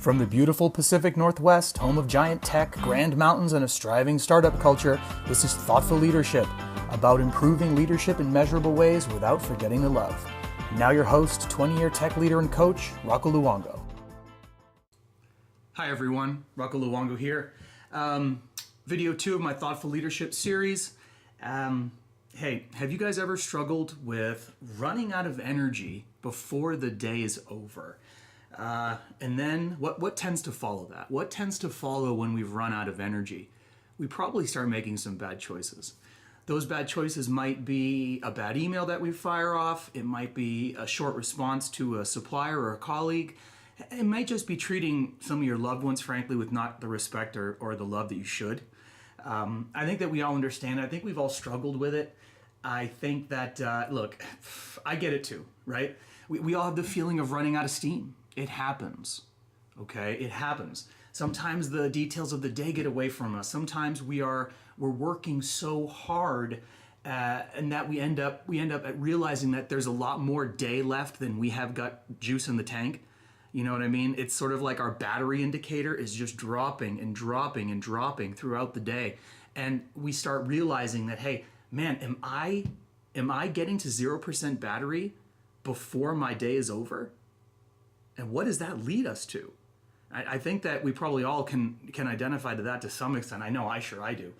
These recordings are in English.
From the beautiful Pacific Northwest, home of giant tech, grand mountains, and a striving startup culture, this is Thoughtful Leadership, about improving leadership in measurable ways without forgetting to love. Now your host, 20-year tech leader and coach, Rocco Luongo. Hi everyone, Rocco Luongo here. Video 2 of my Thoughtful Leadership series. Hey, have you guys ever struggled with running out of energy before the day is over? And then what tends to follow that? What tends to follow when we've run out of energy? We probably start making some bad choices. Those bad choices might be a bad email that we fire off. It might be a short response to a supplier or a colleague. It might just be treating some of your loved ones, frankly, with not the respect or the love that you should. I think that we all understand. I think we've all struggled with it. I think that, look, I get it too, right? We all have the feeling of running out of steam. It happens, okay? It happens. Sometimes the details of the day get away from us. Sometimes we're working so hard and that we end up at realizing that there's a lot more day left than we have got juice in the tank. You know what I mean? It's sort of like our battery indicator is just dropping and dropping and dropping throughout the day. And we start realizing that, hey, man, am I getting to 0% battery before my day is over? And what does that lead us to? I think that we probably all can identify to that to some extent. I know I do.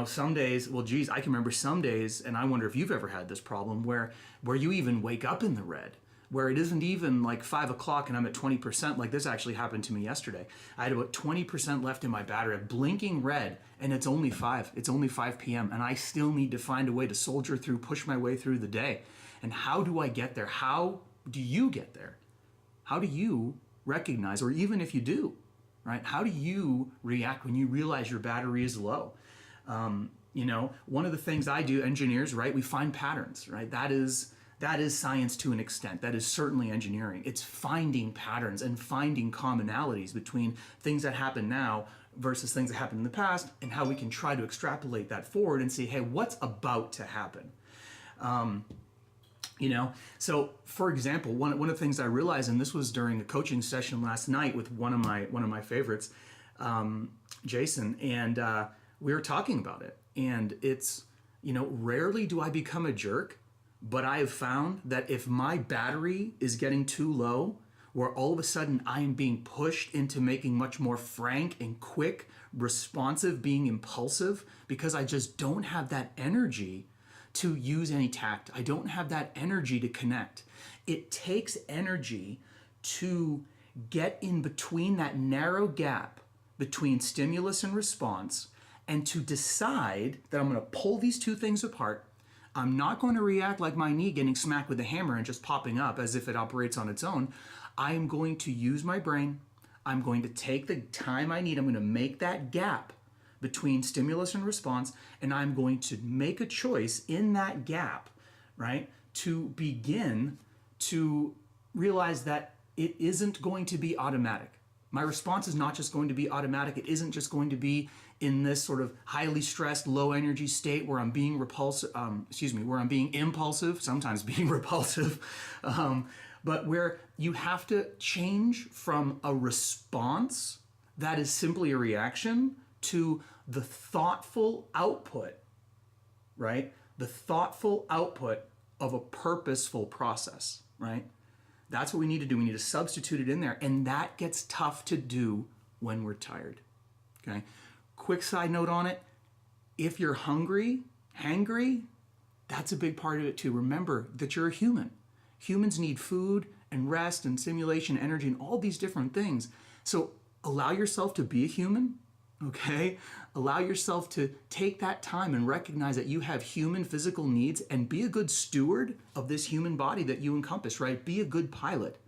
Some days, well, geez, I can remember some days, and I wonder if you've ever had this problem where you even wake up in the red, where it isn't even like 5 o'clock and I'm at 20%. Like this actually happened to me yesterday. I had about 20% left in my battery, blinking red, and it's only 5 p.m. and I still need to find a way to soldier through, push my way through the day. And how do I get there? How do you get there? How do you recognize, or even if you do, right? How do you react when you realize your battery is low? One of the things I do, engineers, right? We find patterns, right? That is science to an extent. That is certainly engineering. It's finding patterns and finding commonalities between things that happen now versus things that happened in the past, and how we can try to extrapolate that forward and see, hey, what's about to happen? So for example, one of the things I realized, and this was during a coaching session last night with one of my favorites, Jason, and we were talking about it. And it's, rarely do I become a jerk, but I have found that if my battery is getting too low, where all of a sudden I am being pushed into making much more frank and quick, responsive, being impulsive, because I just don't have that energy to use any tact. I don't have that energy to connect. It takes energy to get in between that narrow gap between stimulus and response, and to decide that I'm going to pull these two things apart. I'm not going to react like my knee getting smacked with a hammer and just popping up as if it operates on its own. I am going to use my brain. I'm going to take the time I need. I'm going to make that gap between stimulus and response, and I'm going to make a choice in that gap, right, to begin to realize that it isn't going to be automatic. My response is not just going to be automatic. It isn't just going to be in this sort of highly stressed, low energy state where I'm being where I'm being impulsive, sometimes being repulsive, but where you have to change from a response that is simply a reaction to the thoughtful output, right? The thoughtful output of a purposeful process, right? That's what we need to do. We need to substitute it in there. And that gets tough to do when we're tired, okay? Quick side note on it. If you're hangry, that's a big part of it too. Remember that you're a human. Humans need food and rest and stimulation, energy, and all these different things. So allow yourself to be a human, okay? Allow yourself to take that time and recognize that you have human physical needs, and be a good steward of this human body that you encompass, right? Be a good pilot,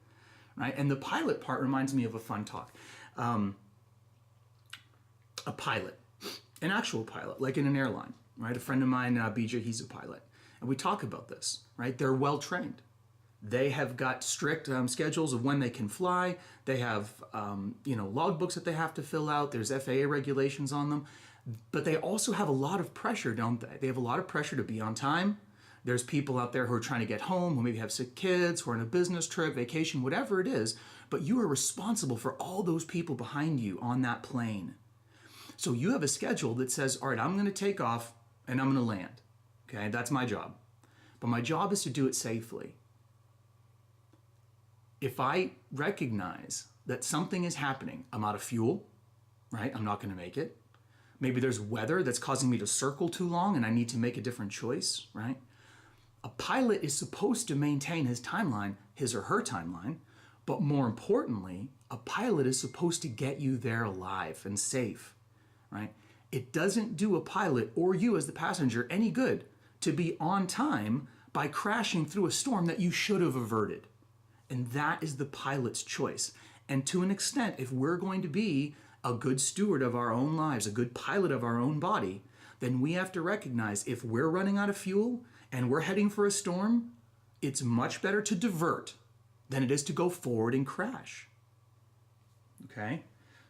right? And the pilot part reminds me of a fun talk. A pilot, an actual pilot, like in an airline, right? A friend of mine, BJ, he's a pilot. And we talk about this, right? They're well trained. They have got strict schedules of when they can fly. They have, logbooks that they have to fill out. There's FAA regulations on them. But they also have a lot of pressure, don't they? They have a lot of pressure to be on time, There's people out there who are trying to get home, who maybe have sick kids, who are on a business trip, vacation, whatever it is, but you are responsible for all those people behind you on that plane. So you have a schedule that says, all right, I'm going to take off and I'm going to land. Okay, that's my job. But my job is to do it safely. If I recognize that something is happening, I'm out of fuel, right? I'm not going to make it. Maybe there's weather that's causing me to circle too long and I need to make a different choice, right? A pilot is supposed to maintain his timeline, his or her timeline, but more importantly, a pilot is supposed to get you there alive and safe, right? It doesn't do a pilot or you as the passenger any good to be on time by crashing through a storm that you should have averted. And that is the pilot's choice. And to an extent, if we're going to be a good steward of our own lives, a good pilot of our own body, then we have to recognize if we're running out of fuel and we're heading for a storm, it's much better to divert than it is to go forward and crash. Okay?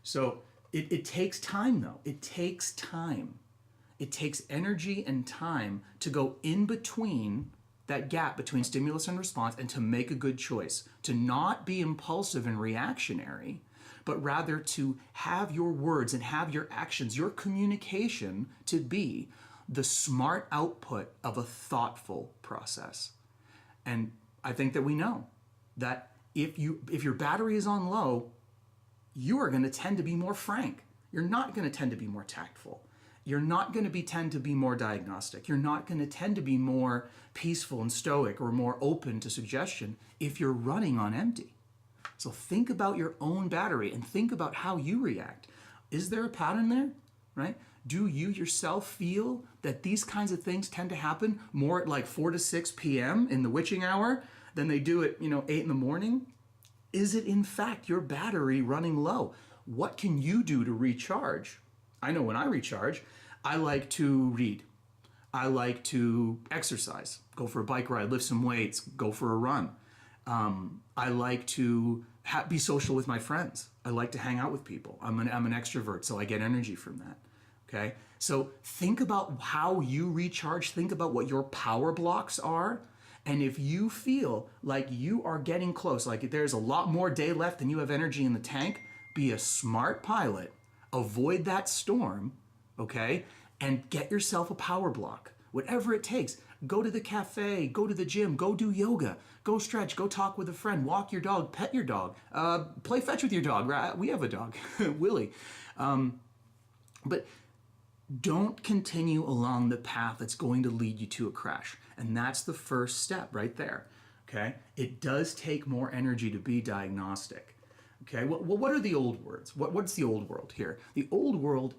So it takes time though. It takes time. It takes energy and time to go in between that gap between stimulus and response and to make a good choice, to not be impulsive and reactionary, but rather to have your words and have your actions, your communication to be the smart output of a thoughtful process. And I think that we know that if your battery is on low, you are going to tend to be more frank. You're not going to tend to be more tactful. You're not going to tend to be more diagnostic. You're not going to tend to be more peaceful and stoic or more open to suggestion if you're running on empty. So think about your own battery and think about how you react. Is there a pattern there, right? Do you yourself feel that these kinds of things tend to happen more at like 4 to 6 p.m. in the witching hour than they do at 8 in the morning? Is it in fact your battery running low? What can you do to recharge? I know when I recharge, I like to read. I like to exercise, go for a bike ride, lift some weights, go for a run. I like to be social with my friends. I like to hang out with people. I'm an extrovert, so I get energy from that. Okay? So think about how you recharge. Think about what your power blocks are. And if you feel like you are getting close, like there's a lot more day left than you have energy in the tank, be a smart pilot. Avoid that storm, okay? And get yourself a power block. Whatever it takes. Go to the cafe, go to the gym, go do yoga, go stretch, go talk with a friend, walk your dog, pet your dog, play fetch with your dog. Right? We have a dog, Willie. But don't continue along the path that's going to lead you to a crash. And that's the first step right there, okay? It does take more energy to be diagnostic. Okay, well, what are the old words? What's the old world here? The old world,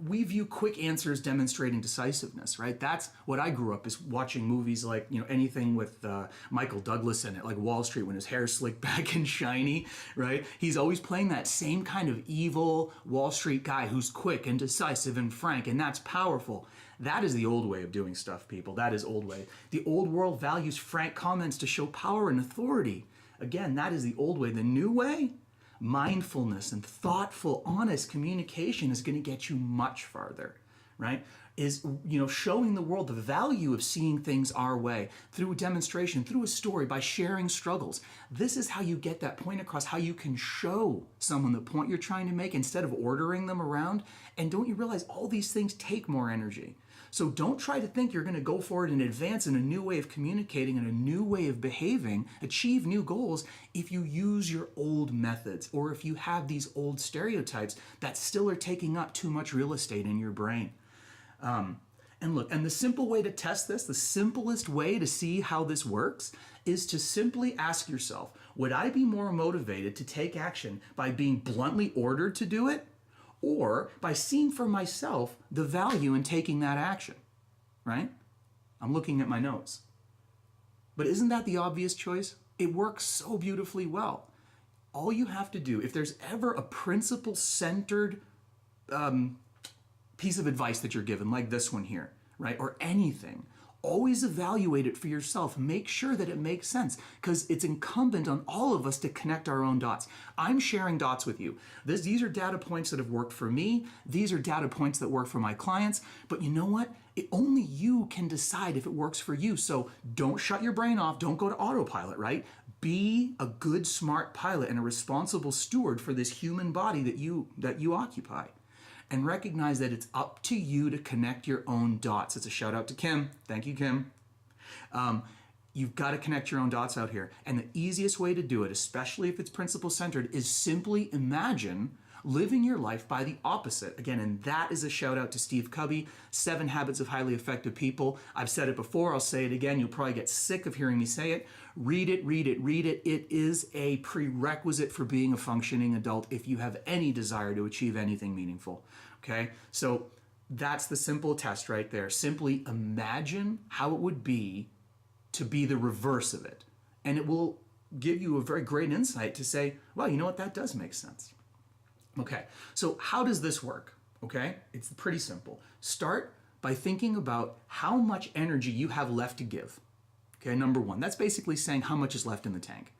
we view quick answers demonstrating decisiveness, right? That's what I grew up is watching movies like, anything with Michael Douglas in it, like Wall Street when his hair's slicked back and shiny, right? He's always playing that same kind of evil Wall Street guy who's quick and decisive and frank, and that's powerful. That is the old way of doing stuff, people. That is old way. The old world values frank comments to show power and authority. Again, that is the old way. The new way, mindfulness and thoughtful, honest communication is going to get you much farther, right? Is, showing the world the value of seeing things our way through a demonstration, through a story, by sharing struggles. This is how you get that point across, how you can show someone the point you're trying to make instead of ordering them around. And don't you realize all these things take more energy? So don't try to think you're going to go forward and advance in a new way of communicating and a new way of behaving, achieve new goals, if you use your old methods or if you have these old stereotypes that still are taking up too much real estate in your brain. And look, and the simple way to test this, the simplest way to see how this works is to simply ask yourself, would I be more motivated to take action by being bluntly ordered to do it? Or by seeing for myself the value in taking that action, right? I'm looking at my notes. But isn't that the obvious choice? It works so beautifully well. All you have to do, if there's ever a principle-centered piece of advice that you're given, like this one here, right? Or anything, Always evaluate it for yourself. Make sure that it makes sense, because it's incumbent on all of us to connect our own dots. I'm sharing dots with you. These are data points that have worked for me. These are data points that work for my clients. But you know what? Only you can decide if it works for you. So don't shut your brain off. Don't go to autopilot, right? Be a good, smart pilot and a responsible steward for this human body that you occupy. And recognize that it's up to you to connect your own dots. It's a shout out to Kim. Thank you, Kim. You've got to connect your own dots out here. And the easiest way to do it, especially if it's principle centered, is simply imagine living your life by the opposite. Again, and that is a shout out to Steve Covey, 7 Habits of Highly Effective People. I've said it before, I'll say it again. You'll probably get sick of hearing me say it. Read it, read it, read it. It is a prerequisite for being a functioning adult if you have any desire to achieve anything meaningful. Okay? So that's the simple test right there. Simply imagine how it would be to be the reverse of it. And it will give you a very great insight to say, well, you know what? That does make sense. Okay, so how does this work? Okay, it's pretty simple. Start by thinking about how much energy you have left to give. Okay, number one, that's basically saying how much is left in the tank.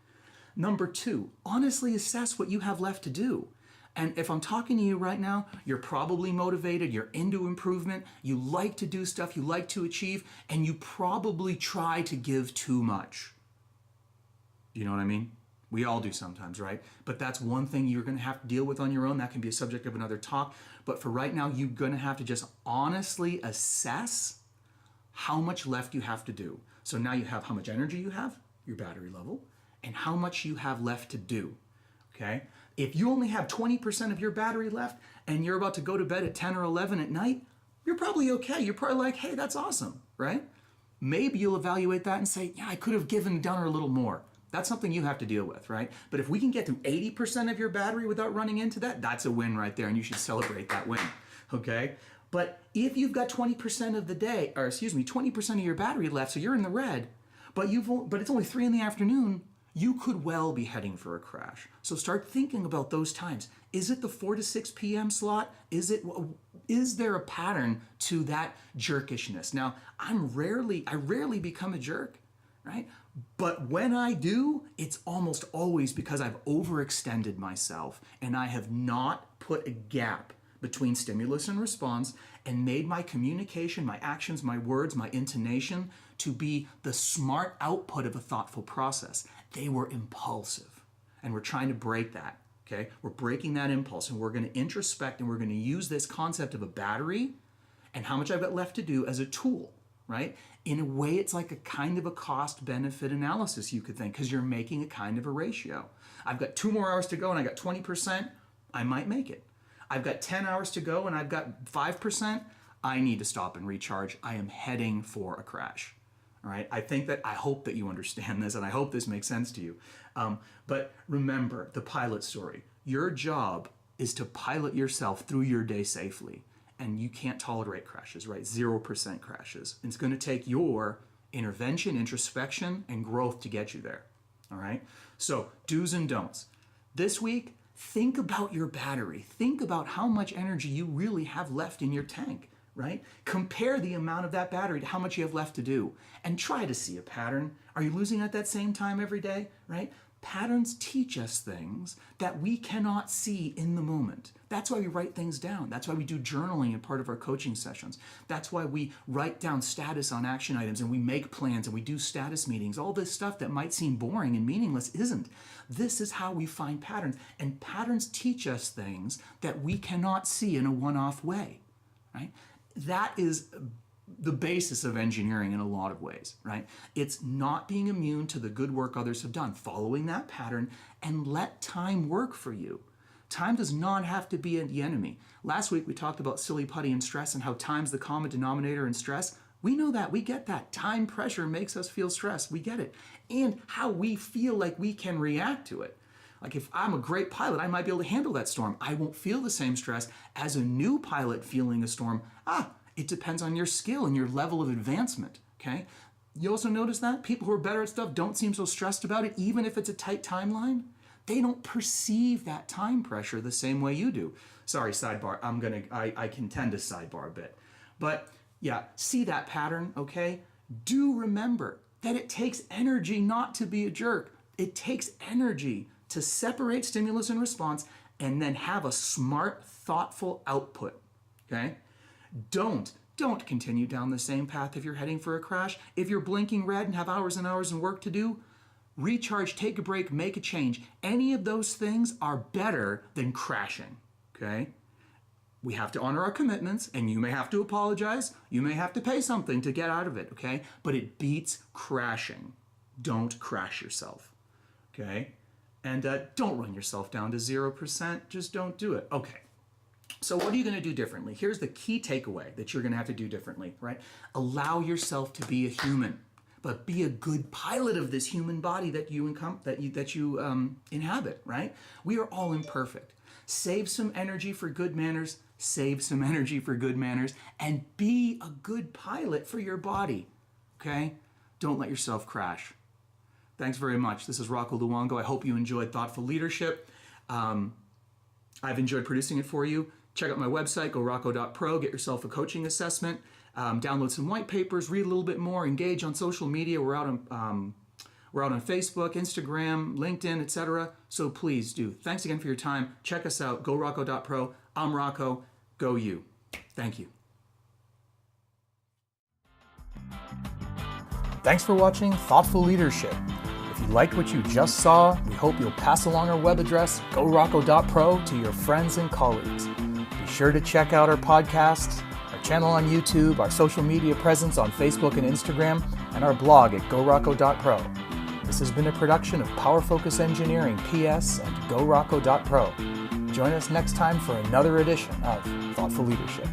Number two, honestly assess what you have left to do. And if I'm talking to you right now, you're probably motivated, you're into improvement, you like to do stuff, you like to achieve, and you probably try to give too much. You know what I mean? We all do sometimes, right? But that's one thing you're going to have to deal with on your own. That can be a subject of another talk. But for right now, you're going to have to just honestly assess how much left you have to do. So now you have how much energy you have, your battery level, and how much you have left to do, okay? If you only have 20% of your battery left and you're about to go to bed at 10 or 11 at night, you're probably okay. You're probably like, hey, that's awesome, right? Maybe you'll evaluate that and say, yeah, I could have done her a little more. That's something you have to deal with, right? But if we can get to 80% of your battery without running into that, that's a win right there, and you should celebrate that win, okay? But if you've got 20% of the day, or 20% of your battery left, so you're in the red, but it's only 3 in the afternoon, you could well be heading for a crash. So start thinking about those times. Is it the 4 to 6 p.m. slot? Is there a pattern to that jerkishness? Now, I rarely become a jerk, right? But when I do, it's almost always because I've overextended myself and I have not put a gap between stimulus and response and made my communication, my actions, my words, my intonation to be the smart output of a thoughtful process. They were impulsive, and we're trying to break that, okay? We're breaking that impulse, and we're going to introspect, and we're going to use this concept of a battery and how much I've got left to do as a tool, right? In a way, it's like a kind of a cost-benefit analysis, you could think, because you're making a kind of a ratio. I've got 2 more hours to go and I got 20%, I might make it. I've got 10 hours to go and I've got 5%, I need to stop and recharge. I am heading for a crash. All right, I hope that you understand this, and I hope this makes sense to you. But remember the pilot story. Your job is to pilot yourself through your day safely. And you can't tolerate crashes, right? 0% crashes. It's going to take your intervention, introspection, and growth to get you there, all right? So do's and don'ts. This week, think about your battery. Think about how much energy you really have left in your tank, right? Compare the amount of that battery to how much you have left to do, and try to see a pattern. Are you losing at that same time every day, right? Patterns teach us things that we cannot see in the moment. That's why we write things down. That's why we do journaling in part of our coaching sessions. That's why we write down status on action items and we make plans and we do status meetings. All this stuff that might seem boring and meaningless isn't. This is how we find patterns. And patterns teach us things that we cannot see in a one-off way, right? That is the basis of engineering in a lot of ways, right? It's not being immune to the good work others have done, following that pattern, and let time work for you. Time does not have to be the enemy. Last week we talked about silly putty and stress and how time's the common denominator in stress. We know that, we get that. Time pressure makes us feel stressed, we get it. And how we feel like we can react to it. Like if I'm a great pilot, I might be able to handle that storm. I won't feel the same stress as a new pilot feeling a storm. It depends on your skill and your level of advancement, okay? You also notice that people who are better at stuff don't seem so stressed about it, even if it's a tight timeline. They don't perceive that time pressure the same way you do. Sorry, sidebar, I can tend to sidebar a bit. But yeah, see that pattern, okay? do remember that it takes energy not to be a jerk. It takes energy to separate stimulus and response and then have a smart, thoughtful output, okay? Don't continue down the same path if you're heading for a crash. If you're blinking red and have hours and hours of work to do, recharge, take a break, make a change. Any of those things are better than crashing, okay? We have to honor our commitments, and you may have to apologize. You may have to pay something to get out of it, okay? But it beats crashing. Don't crash yourself, okay? And don't run yourself down to 0%. Just don't do it. Okay. So what are you going to do differently? Here's the key takeaway that you're going to have to do differently, right? Allow yourself to be a human, but be a good pilot of this human body that you inhabit, right? We are all imperfect. Save some energy for good manners, save some energy for good manners, and be a good pilot for your body, okay? Don't let yourself crash. Thanks very much. This is Rocco Luongo. I hope you enjoyed Thoughtful Leadership. I've enjoyed producing it for you. Check out my website, gorocco.pro, get yourself a coaching assessment, download some white papers, read a little bit more, engage on social media. We're out on Facebook, Instagram, LinkedIn, etc. So please do. Thanks again for your time. Check us out, gorocco.pro. I'm Rocco. Go you. Thank you. Thanks for watching Thoughtful Leadership. If you liked what you just saw, we hope you'll pass along our web address, gorocco.pro, to your friends and colleagues. Be sure to check out our podcasts, our channel on YouTube, our social media presence on Facebook and Instagram, and our blog at gorocco.pro. This has been a production of Power Focus Engineering, PS, and gorocco.pro. Join us next time for another edition of Thoughtful Leadership.